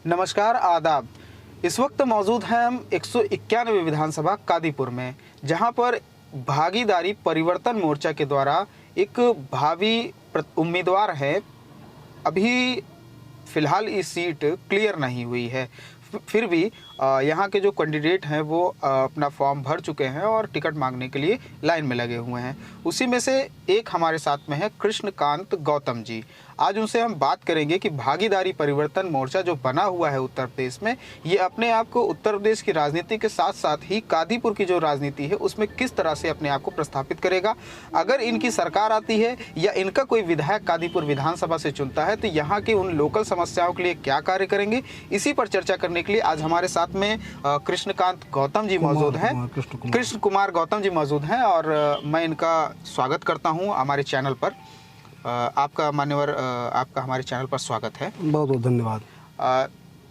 नमस्कार, आदाब। इस वक्त मौजूद हैं हम 191 विधानसभा कादीपुर में, जहां पर भागीदारी परिवर्तन मोर्चा के द्वारा एक भावी उम्मीदवार है। अभी फ़िलहाल ये सीट क्लियर नहीं हुई है, फिर भी यहाँ के जो कैंडिडेट हैं वो अपना फॉर्म भर चुके हैं और टिकट मांगने के लिए लाइन में लगे हुए हैं। उसी में से एक हमारे साथ में है कृष्णकांत गौतम जी। आज उनसे हम बात करेंगे कि भागीदारी परिवर्तन मोर्चा जो बना हुआ है उत्तर प्रदेश में, ये अपने आप को उत्तर प्रदेश की राजनीति के साथ साथ ही कादीपुर की जो राजनीति है उसमें किस तरह से अपने आप को प्रस्थापित करेगा। अगर इनकी सरकार आती है या इनका कोई विधायक कादीपुर विधानसभा से चुनता है तो यहाँ की उन लोकल समस्याओं के लिए क्या कार्य करेंगे, इसी पर चर्चा करने के लिए आज हमारे साथ में कृष्णकांत गौतम जी मौजूद हैं। कृष्ण कुमार गौतम जी मौजूद हैं और मैं इनका स्वागत करता हूं हमारे चैनल पर। आपका मान्यवर, आपका हमारे चैनल पर स्वागत है। बहुत बहुत धन्यवाद।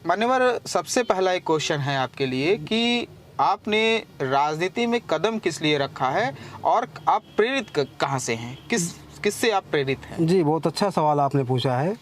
मान्यवर, सबसे पहला एक क्वेश्चन है आपके लिए कि आपने राजनीति में कदम किस लिए रखा है और आप प्रेरित कहाँ से हैं, किससे आप प्रेरित हैं? जी, बहुत अच्छा सवाल आपने पूछा है।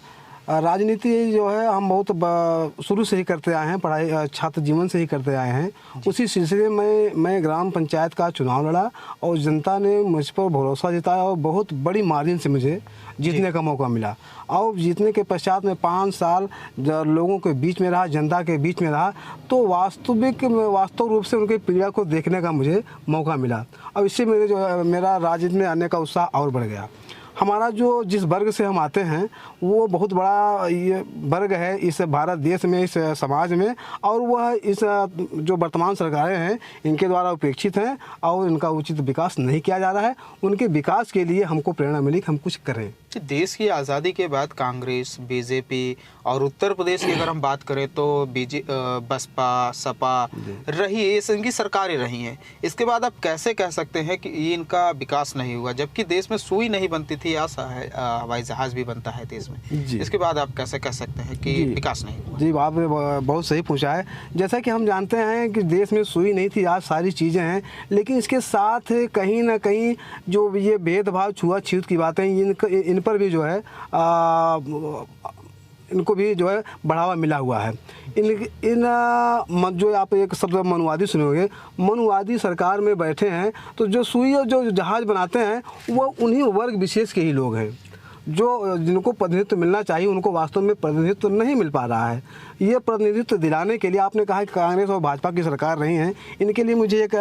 राजनीति जो है हम बहुत शुरू से ही करते आए हैं, पढ़ाई छात्र जीवन से ही करते आए हैं। उसी सिलसिले में मैं ग्राम पंचायत का चुनाव लड़ा और जनता ने मुझ पर भरोसा जताया और बहुत बड़ी मार्जिन से मुझे जीतने का मौका मिला। और जीतने के पश्चात में 5 साल लोगों के बीच में रहा, जनता के बीच में रहा, तो वास्तव रूप से उनकी पीड़ा को देखने का मुझे मौका मिला। अब इससे मेरा राजनीति में आने का उत्साह और बढ़ गया। हमारा जिस वर्ग से हम आते हैं वो बहुत बड़ा ये वर्ग है इस भारत देश में, इस समाज में, और वह इस जो वर्तमान सरकारें हैं इनके द्वारा उपेक्षित हैं और इनका उचित विकास नहीं किया जा रहा है। उनके विकास के लिए हमको प्रेरणा मिली कि हम कुछ करें। देश की आज़ादी के बाद कांग्रेस, बीजेपी और उत्तर प्रदेश की अगर हम बात करें तो बसपा, सपा रही, ये इनकी सरकारें रही हैं। इसके बाद आप कैसे कह सकते हैं कि ये इनका विकास नहीं हुआ, जबकि देश में सुई नहीं बनती थी, हवाई जहाज भी बनता है देश में। इसके बाद आप कैसे कह सकते हैं कि विकास नहीं हुआ? जी, आपने बहुत सही पूछा है। जैसा कि हम जानते हैं कि देश में सुई नहीं थी, आज सारी चीज़ें हैं, लेकिन इसके साथ कहीं ना कहीं जो ये भेदभाव, छुआछूत की बातें, इन पर भी जो है इनको भी जो है बढ़ावा मिला हुआ है। जो आप एक शब्द मनुवादी सुनोगे, मनुवादी सरकार में बैठे हैं, तो जो सुई और जो जहाज़ बनाते हैं वो उन्हीं वर्ग विशेष के ही लोग हैं, जिनको प्रतिनिधित्व मिलना चाहिए उनको वास्तव में प्रतिनिधित्व नहीं मिल पा रहा है। ये प्रतिनिधित्व दिलाने के लिए आपने कहा कि कांग्रेस और भाजपा की सरकार रही हैं, इनके लिए मुझे एक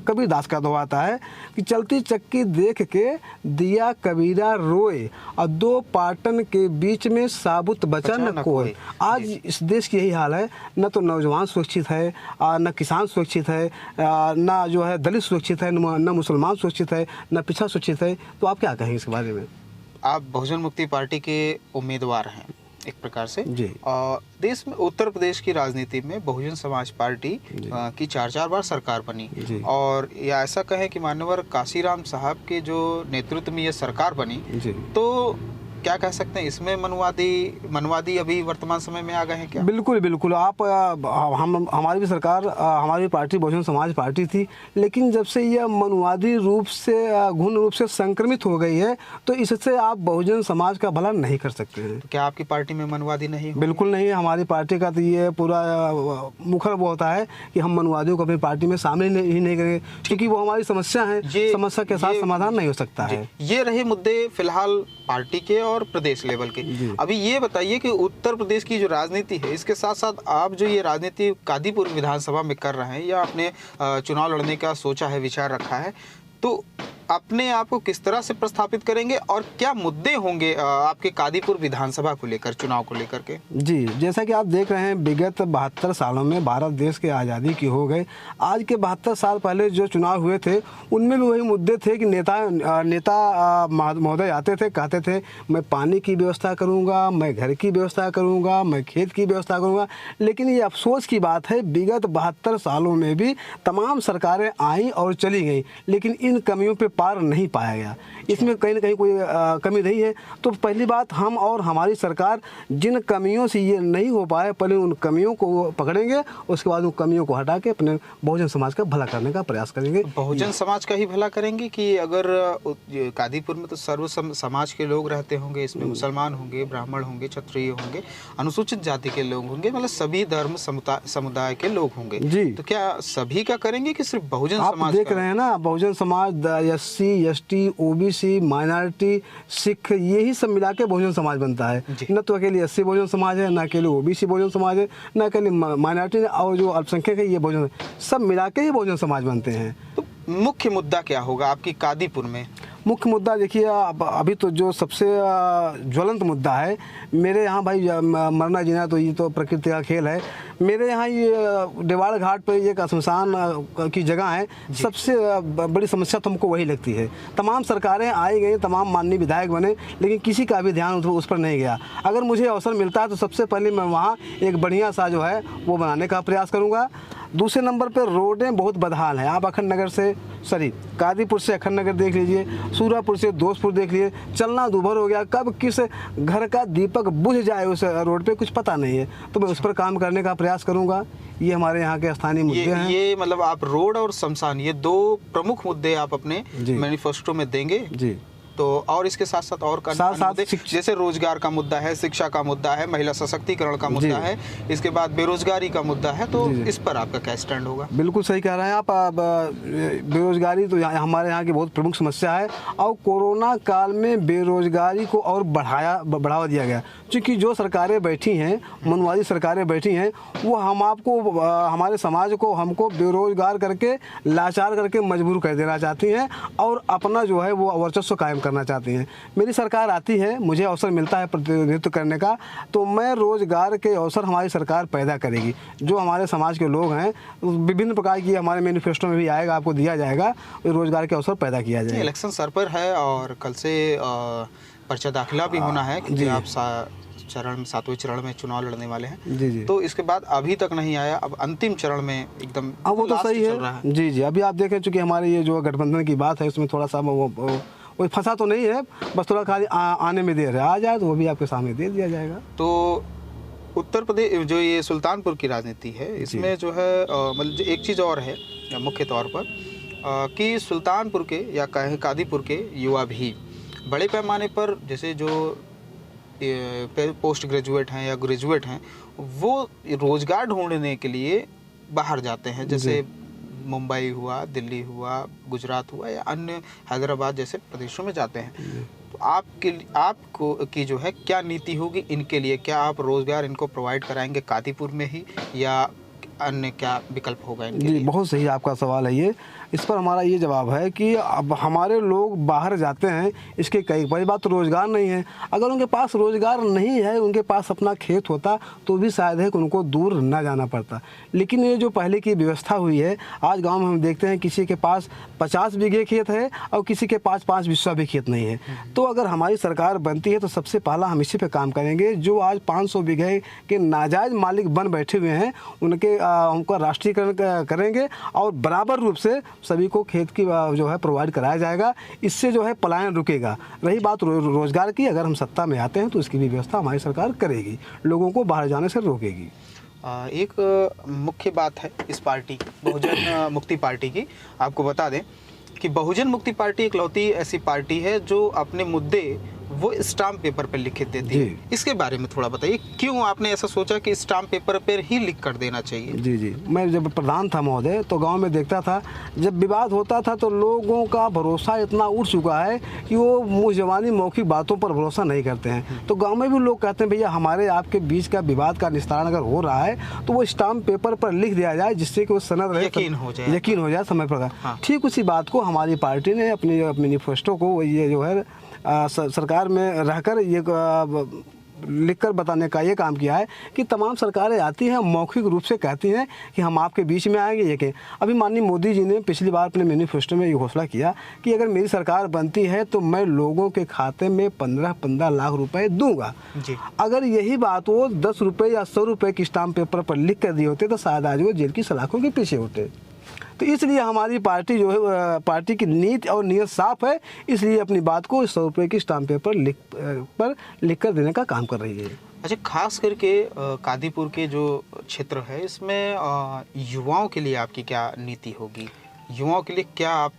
कबीर दास का दोहा आता है कि चलती चक्की देख के दिया कबीरा रोए और 2 पाटन के बीच में साबुत बचा न कोई। आज इस देश की यही हाल है। न तो नौजवान सुरक्षित है, न किसान सुरक्षित है, न जो है दलित सुरक्षित है, न मुसलमान सुरक्षित है, न पिछड़ा सुरक्षित है। तो आप क्या कहेंगे इसके बारे में? आप बहुजन मुक्ति पार्टी के उम्मीदवार हैं एक प्रकार से जी। और देश में उत्तर प्रदेश की राजनीति में बहुजन समाज पार्टी की 4 बार सरकार बनी, और या ऐसा कहें कि मान्यवर काशीराम साहब के जो नेतृत्व में ये सरकार बनी, तो क्या कह सकते हैं इसमें मनवादी अभी वर्तमान समय में आ गए हैं क्या? बिल्कुल बिल्कुल। हमारी भी सरकार, हमारी पार्टी बहुजन समाज पार्टी थी, लेकिन जब से यह मनवादी रूप से, घूर्ण रूप से संक्रमित हो गई है, तो इससे आप बहुजन समाज का भला नहीं कर सकते हैं। तो क्या आपकी पार्टी में मनवादी नहीं हो? बिल्कुल नहीं है। हमारी पार्टी का तो ये पूरा मुखर वो होता है कि हम मनवादियों को अपनी पार्टी में शामिल ही नहीं करेंगे, क्योंकि वो हमारी समस्या है, समस्या के साथ समाधान नहीं हो सकता है। ये रहे मुद्दे फिलहाल पार्टी के और प्रदेश लेवल के। अभी ये बताइए कि उत्तर प्रदेश की जो राजनीति है, इसके साथ साथ आप जो ये राजनीति कादीपुर विधानसभा में कर रहे हैं या आपने चुनाव लड़ने का सोचा है, विचार रखा है, तो अपने आप को किस तरह से प्रस्थापित करेंगे और क्या मुद्दे होंगे आपके कादीपुर विधानसभा को लेकर, चुनाव को लेकर के? जी, जैसा कि आप देख रहे हैं, विगत 72 सालों में भारत देश के आज़ादी की हो गए। आज के 72 साल पहले जो चुनाव हुए थे उनमें भी वही मुद्दे थे कि नेता महोदय आते थे, कहते थे मैं पानी की व्यवस्था करूँगा, मैं घर की व्यवस्था करूँगा, मैं खेत की व्यवस्था करूँगा। लेकिन ये अफसोस की बात है, विगत 72 सालों में भी तमाम सरकारें आईं और चली गईं, लेकिन इन कमियों पर पार नहीं पाया गया। इसमें कहीं ना कहीं कोई कमी रही है। तो पहली बात, हम और हमारी सरकार जिन कमियों से ये नहीं हो पाए, पहले उन कमियों को पकड़ेंगे, उसके बाद उन कमियों को हटा के अपने बहुजन समाज का भला करने का प्रयास करेंगे। बहुजन समाज का ही भला करेंगे कि अगर कादीपुर में तो सर्व समाज के लोग रहते होंगे, इसमें मुसलमान होंगे, ब्राह्मण होंगे, क्षत्रिय होंगे, अनुसूचित जाति के लोग होंगे, मतलब सभी धर्म समुदाय के लोग होंगे जी। तो क्या सभी का करेंगे कि सिर्फ बहुजन आप समाज देख का? रहे हैं ना, Bahujan Samaj, SC ST OBC minority Sikh, यही सब मिला के बहुजन समाज बनता है। न तो अकेले SC बहुजन समाज है, न अकेले OBC बहुजन समाज है, न अकेले माइनॉरिटी और जो अल्पसंख्यक है ये बहुजन, सब मिला के ही बहुजन समाज बनते हैं। तो मुख्य मुद्दा क्या होगा आपकी कादीपुर में? मुख्य मुद्दा देखिए, अभी तो जो सबसे ज्वलंत मुद्दा है मेरे यहाँ भाई, मरना जीना तो ये तो प्रकृति का खेल है। मेरे यहाँ ये डिवाड़ घाट पर एक शमशान की जगह है, सबसे बड़ी समस्या तो हमको वही लगती है। तमाम सरकारें आई गई, तमाम माननीय विधायक बने, लेकिन किसी का भी ध्यान उस पर नहीं गया। अगर मुझे अवसर मिलता है तो सबसे पहले मैं वहाँ एक बढ़िया सा जो है वो बनाने का प्रयास करूँगा। दूसरे नंबर पर रोडें बहुत बदहाल हैं। आप अखंड नगर से कादीपुर से अखंड नगर देख लीजिए, सूरापुर से दोस्तपुर देख लीजिए, चलना दूभर हो गया। कब किस घर का दीपक बुझ जाए उस रोड पे कुछ पता नहीं है। तो मैं उस पर काम करने का प्रयास करूंगा। ये हमारे यहाँ के स्थानीय मुद्दे हैं। ये मतलब आप रोड और शमशान, ये दो प्रमुख मुद्दे आप अपने मैनिफेस्टो में देंगे जी। तो और इसके साथ साथ और जैसे रोजगार का मुद्दा है, शिक्षा का मुद्दा है, महिला सशक्तिकरण का मुद्दा है, इसके बाद बेरोजगारी का मुद्दा है, तो इस पर आपका क्या स्टैंड होगा? बिल्कुल सही कह रहे हैं आप। बेरोजगारी तो हमारे यहाँ की बहुत प्रमुख समस्या है और कोरोना काल में बेरोजगारी को और बढ़ावा दिया गया। क्योंकि जो सरकारें बैठी हैं, मनवादी सरकारें बैठी हैं, वो हमारे समाज को, हमको बेरोजगार करके, लाचार करके मजबूर कर देना चाहती हैं और अपना जो है वो वर्चस्व कायम करना चाहती हैं। मेरी सरकार आती है, मुझे अवसर मिलता है प्रतिनिधित्व करने का, तो मैं रोजगार के अवसर हमारी सरकार पैदा करेगी। जो हमारे समाज के लोग हैं, विभिन्न प्रकार की हमारे मैनिफेस्टो में भी आएगा, आपको दिया जाएगा, रोजगार के अवसर पैदा किया जाएगा। इलेक्शन सर पर है और कल से पर्चा दाखिला भी होना है क्योंकि आप 7वें चरण में चुनाव लड़ने वाले हैं। जी। तो इसके बाद अभी तक नहीं आया, अब अंतिम चरण में एकदम वो तो सही है। जी। अभी आप देखें, चूंकि हमारे ये जो गठबंधन की बात है उसमें थोड़ा सा वो फंसा तो नहीं है, बस थोड़ा खाली आने में देर है। आ जाए तो वो भी आपके सामने दे दिया जाएगा। तो उत्तर प्रदेश जो ये सुल्तानपुर की राजनीति है, इसमें जो है मतलब एक चीज़ और है मुख्य तौर पर कि सुल्तानपुर के या कहें कादीपुर के युवा भी बड़े पैमाने पर, जैसे जो पोस्ट ग्रेजुएट हैं या ग्रेजुएट हैं, वो रोज़गार ढूंढने के लिए बाहर जाते हैं। जैसे मुंबई हुआ, दिल्ली हुआ, गुजरात हुआ या अन्य हैदराबाद जैसे प्रदेशों में जाते हैं। तो आपको की जो है क्या नीति होगी इनके लिए? क्या आप रोज़गार इनको प्रोवाइड कराएंगे कादीपुर में ही या अन्य क्या विकल्प होगा इनके लिए? बहुत सही आपका सवाल है ये। इस पर हमारा ये जवाब है कि अब हमारे लोग बाहर जाते हैं, इसके कई बड़ी बात तो रोज़गार नहीं है। अगर उनके पास रोज़गार नहीं है, उनके पास अपना खेत होता तो भी शायद है कि उनको दूर ना जाना पड़ता। लेकिन ये जो पहले की व्यवस्था हुई है, आज गांव में हम देखते हैं किसी के पास 50 बीघे खेत है और किसी के पास 5 बिस्सा भी खेत नहीं है। तो अगर हमारी सरकार बनती है तो सबसे पहला हम इसी पे काम करेंगे। जो आज 500 बीघे के नाजायज़ मालिक बन बैठे हुए हैं, उनका राष्ट्रीयकरण करेंगे और बराबर रूप से सभी को खेत की जो है प्रोवाइड कराया जाएगा। इससे जो है पलायन रुकेगा। रही बात रोजगार की, अगर हम सत्ता में आते हैं तो इसकी भी व्यवस्था हमारी सरकार करेगी, लोगों को बाहर जाने से रोकेगी। एक मुख्य बात है इस पार्टी बहुजन मुक्ति पार्टी की, आपको बता दें कि बहुजन मुक्ति पार्टी इकलौती ऐसी पार्टी है जो अपने मुद्दे वो स्टाम्प पेपर पर लिख देती है। इसके बारे में थोड़ा बताइए, क्यों आपने ऐसा सोचा कि स्टाम्प पेपर पर ही लिख कर देना चाहिए? जी। मैं जब प्रधान था महोदय, तो गांव में देखता था जब विवाद होता था तो लोगों का भरोसा इतना उठ चुका है कि वो मुँह जवानी मौखिक बातों पर भरोसा नहीं करते हैं। तो गाँव में भी लोग कहते हैं भैया हमारे आपके बीच का विवाद का निस्तारण अगर हो रहा है तो वो स्टाम्प पेपर पर लिख दिया जाए, जिससे कि वो सनद रहे, यकीन हो जाए समय पर। ठीक उसी बात को हमारी पार्टी ने अपनी मैनिफेस्टो को ये जो है सरकार में रहकर ये लिखकर बताने का ये काम किया है कि तमाम सरकारें आती हैं, मौखिक रूप से कहती हैं कि हम आपके बीच में आएंगे। ये कि अभी माननीय मोदी जी ने पिछली बार अपने मैनिफेस्टो में ये घोषणा किया कि अगर मेरी सरकार बनती है तो मैं लोगों के खाते में 15 लाख रुपए दूंगा। अगर यही बात वो 10 रुपये या 100 रुपये की स्टाम्प पेपर पर लिख कर दिए होते तो शायद आज वो जेल की सलाखों के पीछे होते। तो इसलिए हमारी पार्टी जो है पार्टी की नीति और नियत साफ है, इसलिए अपनी बात को 100 रुपये की स्टाम्प पेपर लिख कर देने का काम कर रही है। अच्छा, खास करके कादीपुर के जो क्षेत्र है इसमें युवाओं के लिए आपकी क्या नीति होगी? युवाओं के लिए क्या आप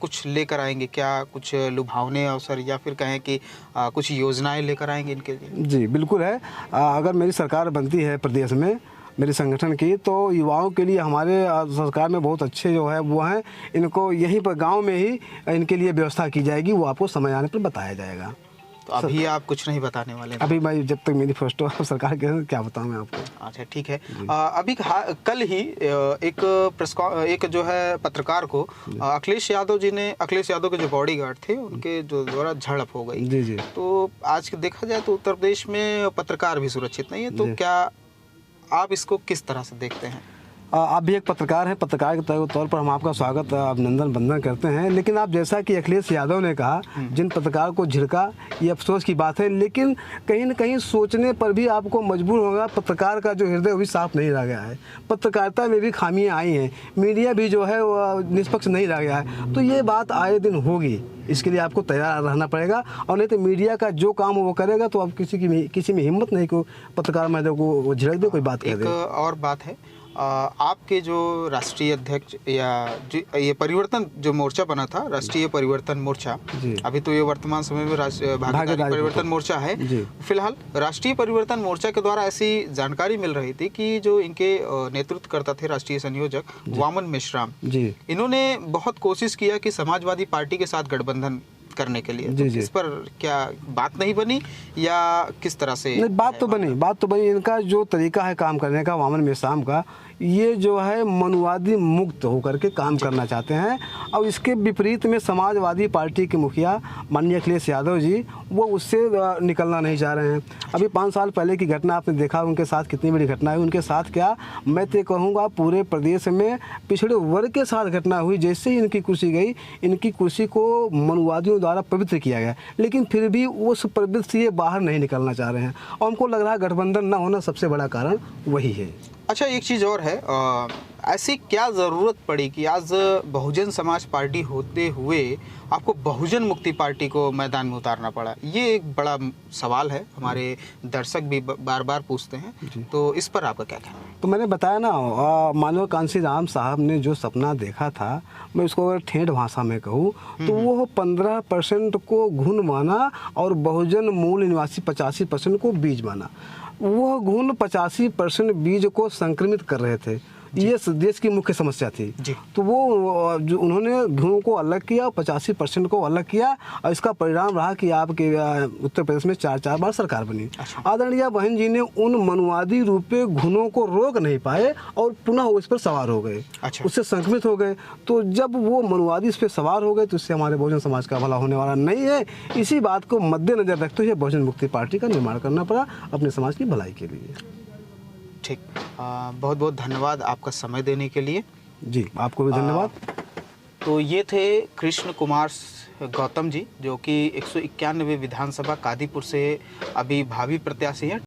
कुछ लेकर आएंगे? क्या कुछ लुभावने अवसर या फिर कहें कि कुछ योजनाएं लेकर आएंगे इनके लिए? जी बिल्कुल है। अगर मेरी सरकार बनती है प्रदेश में मेरे संगठन की, तो युवाओं के लिए हमारे सरकार में बहुत अच्छे जो है वो हैं, इनको यहीं पर गांव में ही इनके लिए व्यवस्था की जाएगी, वो आपको समय आने पर बताया जाएगा। तो अभी आप कुछ नहीं बताने वाले? अभी मैं जब तक मेरी फर्स्ट सरकार के क्या बताऊं मैं आपको। अच्छा, ठीक है। अभी कल ही एक जो है पत्रकार को अखिलेश यादव के जो बॉडीगार्ड थे उनके जो द्वारा झड़प हो गई। जी जी। तो आज देखा जाए तो उत्तर प्रदेश में पत्रकार भी सुरक्षित नहीं है, तो क्या आप इसको किस तरह से देखते हैं? आप भी एक पत्रकार हैं, पत्रकार के तौर पर हम आपका स्वागत अभिनंदन वंदन करते हैं। लेकिन आप जैसा कि अखिलेश यादव ने कहा, जिन पत्रकार को झिड़का, ये अफसोस की बात है, लेकिन कहीं न कहीं सोचने पर भी आपको मजबूर होगा। पत्रकार का जो हृदय भी साफ नहीं रह गया है, पत्रकारिता में भी खामियां आई हैं, मीडिया भी जो है वो निष्पक्ष नहीं रह गया है। तो ये बात आए दिन होगी, इसके लिए आपको तैयार रहना पड़ेगा। और नहीं तो मीडिया का जो काम वो करेगा तो अब किसी में हिम्मत नहीं को पत्रकार महोदय को झिड़क दे, कोई बात कर दे। एक और बात है, आपके जो राष्ट्रीय अध्यक्ष या ये परिवर्तन जो मोर्चा बना था, राष्ट्रीय परिवर्तन मोर्चा, अभी तो ये वर्तमान समय में भागीदारी परिवर्तन मोर्चा है। फिलहाल राष्ट्रीय परिवर्तन मोर्चा के द्वारा ऐसी जानकारी मिल रही थी कि जो इनके नेतृत्व करता थे राष्ट्रीय संयोजक वामन मेश्राम, इन्होंने बहुत कोशिश किया कि समाजवादी पार्टी के साथ गठबंधन करने के लिए। तो इस पर क्या बात नहीं बनी या किस तरह से? नहीं, बात तो बनी। इनका जो तरीका है काम करने का, वामन मेश्राम का, ये जो है मनुवादी मुक्त होकर के काम करना चाहते हैं। और इसके विपरीत में समाजवादी पार्टी के मुखिया माननीय अखिलेश यादव जी, वो उससे निकलना नहीं चाह रहे हैं। अभी 5 साल पहले की घटना आपने देखा, उनके साथ कितनी बड़ी घटना हुई। उनके साथ क्या, मैं तो कहूँगा पूरे प्रदेश में पिछड़े वर्ग के साथ घटना हुई। जैसे ही इनकी कुर्सी गई, इनकी कुर्सी को मनुवादियों द्वारा पवित्र किया गया, लेकिन फिर भी उस पवित्र से ये बाहर नहीं निकलना चाह रहे हैं। और हमको लग रहा है गठबंधन न होना सबसे बड़ा कारण वही है। अच्छा, एक चीज़ और है, ऐसी क्या ज़रूरत पड़ी कि आज बहुजन समाज पार्टी होते हुए आपको बहुजन मुक्ति पार्टी को मैदान में उतारना पड़ा? ये एक बड़ा सवाल है, हमारे दर्शक भी बार बार पूछते हैं, तो इस पर आपका क्या कहना है? तो मैंने बताया ना, मानव कांसी राम साहब ने जो सपना देखा था, मैं उसको अगर ठेठ भाषा में कहूँ तो वो 15% को घुन माना और बहुजन मूल निवासी 85% को बीज माना। वो घुन 85% बीज को संक्रमित कर रहे थे, ये देश की मुख्य समस्या थी। तो वो जो उन्होंने घुन को अलग किया, 85% को अलग किया, और इसका परिणाम रहा कि आपके उत्तर प्रदेश में 4 बार सरकार बनी। आदरणीय बहन जी ने उन मनुवादी रूपे घुनों को रोक नहीं पाए और पुनः उस पर सवार हो गए, उससे संक्रमित हो गए। तो जब वो मनुवादी इस पर सवार हो गए तो इससे हमारे बहुजन समाज का भला होने वाला नहीं है। इसी बात को मद्देनजर रखते हुए बहुजन मुक्ति पार्टी का निर्माण करना पड़ा अपने समाज की भलाई के लिए। ठीक, बहुत बहुत धन्यवाद आपका समय देने के लिए। जी, आपको भी धन्यवाद। तो ये थे कृष्ण कुमार गौतम जी, जो कि 191 विधानसभा कादीपुर से अभी भावी प्रत्याशी हैं।